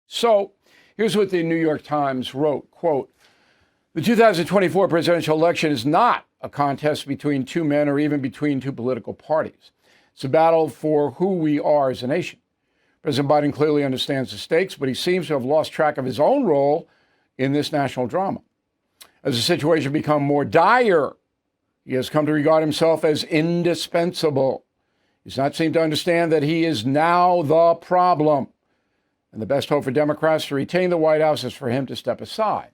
So here's what the New York Times wrote, quote, "The 2024 presidential election is not a contest between two men or even between two political parties. It's a battle for who we are as a nation. President Biden clearly understands the stakes, but he seems to have lost track of his own role in this national drama. As the situation becomes more dire, he has come to regard himself as indispensable. He's not seemed to understand that he is now the problem. And the best hope for Democrats to retain the White House is for him to step aside."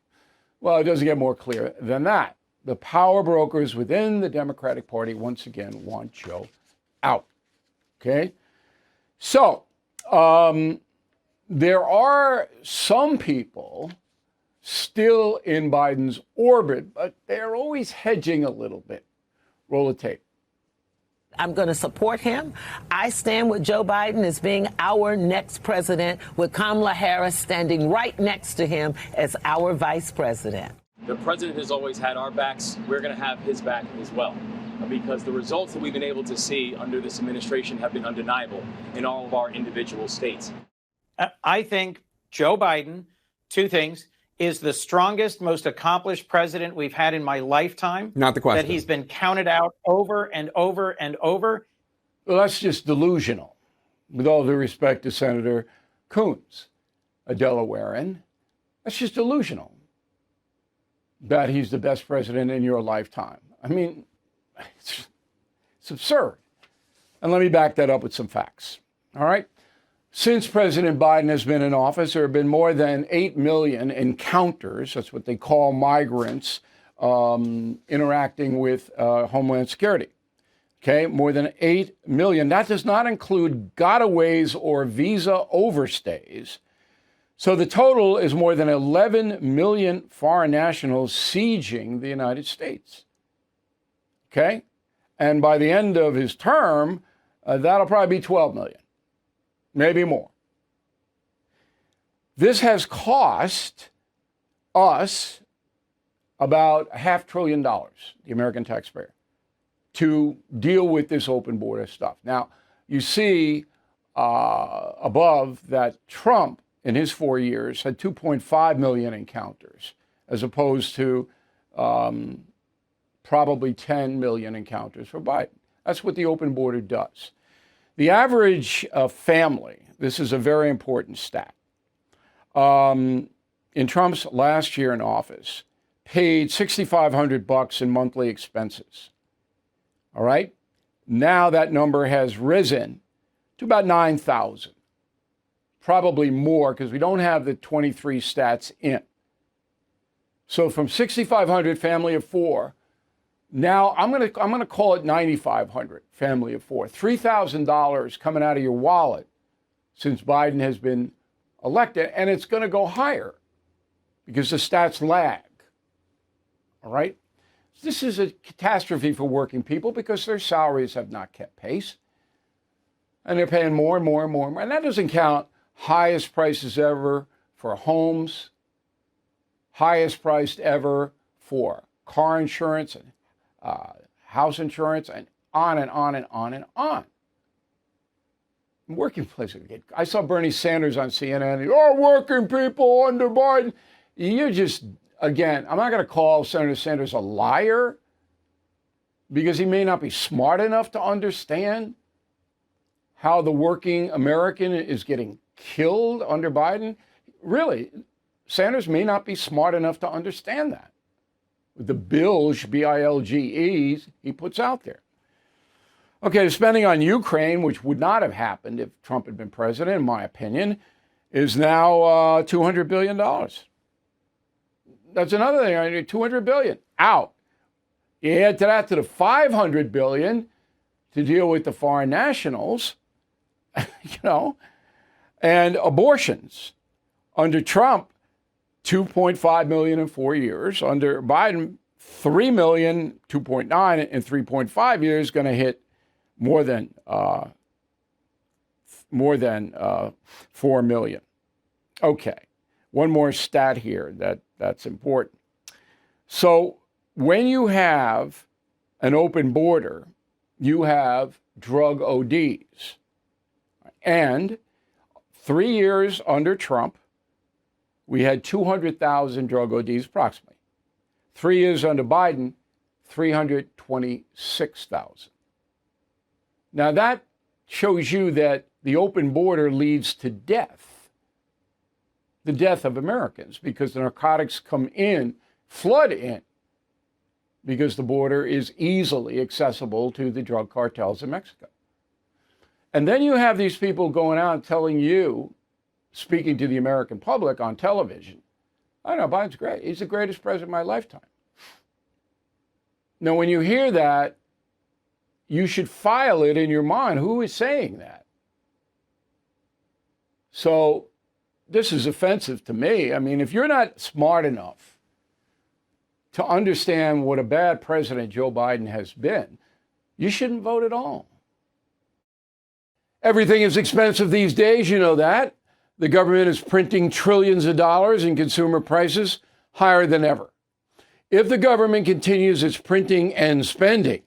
Well, it doesn't get more clear than that. The power brokers within the Democratic Party once again want Joe out. Okay? So, there are some people still in Biden's orbit, but they're always hedging a little bit. Roll the tape. I'm going to support him. I stand with Joe Biden as being our next president, with Kamala Harris standing right next to him as our vice president. The president has always had our backs. We're going to have his back as well, because the results that we've been able to see under this administration have been undeniable in all of our individual states. I think Joe Biden, two things, is the strongest, most accomplished president we've had in my lifetime. Not the question. That he's been counted out over and over and over. Well, that's just delusional, with all due respect to Senator Coons, a Delawarean. That's just delusional that he's the best president in your lifetime. I mean, it's absurd. And let me back that up with some facts. All right? Since President Biden has been in office, there have been more than 8 million encounters, that's what they call migrants, interacting with Homeland Security. Okay, more than 8 million. That does not include gotaways or visa overstays. So the total is more than 11 million foreign nationals sieging the United States. Okay? And by the end of his term, that'll probably be 12 million. Maybe more. This has cost us about $500 billion, the American taxpayer, to deal with this open border stuff. Now, you see above that Trump, in his 4 years, had 2.5 million encounters, as opposed to probably 10 million encounters for Biden. That's what the open border does. The average family, this is a very important stat, in Trump's last year in office, paid $6,500 in monthly expenses. All right? Now that number has risen to about 9,000. Probably more, because we don't have the 23 stats in. So from 6,500 family of four, now I'm gonna call it 9,500 family of four. $3,000 coming out of your wallet since Biden has been elected, and it's going to go higher because the stats lag. All right, this is a catastrophe for working people because their salaries have not kept pace, and they're paying more and more and more and more. And that doesn't count highest prices ever for homes, highest priced ever for car insurance and house insurance, and on and on and on and on. Working places. I saw Bernie Sanders on CNN. Oh, working people under Biden. You're just, again, I'm not going to call Senator Sanders a liar because he may not be smart enough to understand how the working American is getting killed under Biden. Really, Sanders may not be smart enough to understand that. The bilge, B-I-L-G-E, he puts out there. Okay, the spending on Ukraine, which would not have happened if Trump had been president, in my opinion, is now $200 billion. That's another thing. I need $200 billion out. You add to that to the $500 billion to deal with the foreign nationals, and abortions. Under Trump, 2.5 million in 4 years. Under Biden, 3 million, 2.9 in 3.5 years, going to hit more than 4 million. Okay, one more stat here that's important. So when you have an open border, you have drug ODs. And 3 years under Trump, we had 200,000 drug ODs approximately. 3 years under Biden, 326,000. Now that shows you that the open border leads to death, the death of Americans, because the narcotics come in, flood in, because the border is easily accessible to the drug cartels in Mexico. And then you have these people going out telling you, speaking to the American public on television, I know Biden's great. He's the greatest president of my lifetime. Now, when you hear that, you should file it in your mind. Who is saying that? So this is offensive to me. I mean, if you're not smart enough to understand what a bad president Joe Biden has been, you shouldn't vote at all. Everything is expensive these days, you know that. The government is printing trillions of dollars and consumer prices higher than ever. If the government continues its printing and spending,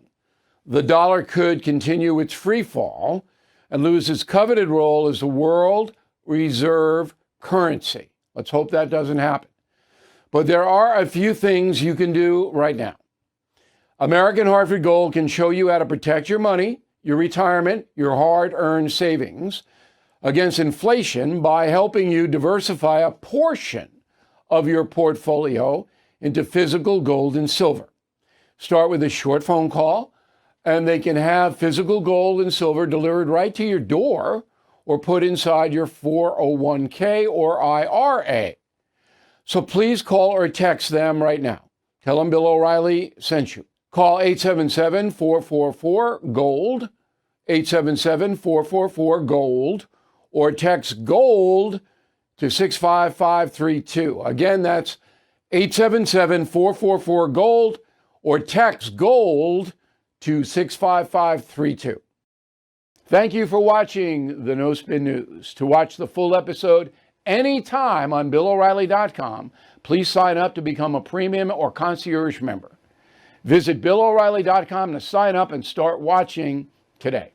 the dollar could continue its free fall and lose its coveted role as the world reserve currency. Let's hope that doesn't happen. But there are a few things you can do right now. American Hartford Gold can show you how to protect your money, your retirement, your hard-earned savings against inflation by helping you diversify a portion of your portfolio into physical gold and silver. Start with a short phone call, and they can have physical gold and silver delivered right to your door or put inside your 401k or IRA. So please call or text them right now. Tell them Bill O'Reilly sent you. Call 877-444-GOLD, 877-444-GOLD, or text GOLD to 65532. Again, that's 877-444-GOLD, or text GOLD to 65532. Thank you for watching the No Spin News. To watch the full episode anytime on BillO'Reilly.com, please sign up to become a premium or concierge member. Visit BillO'Reilly.com to sign up and start watching today.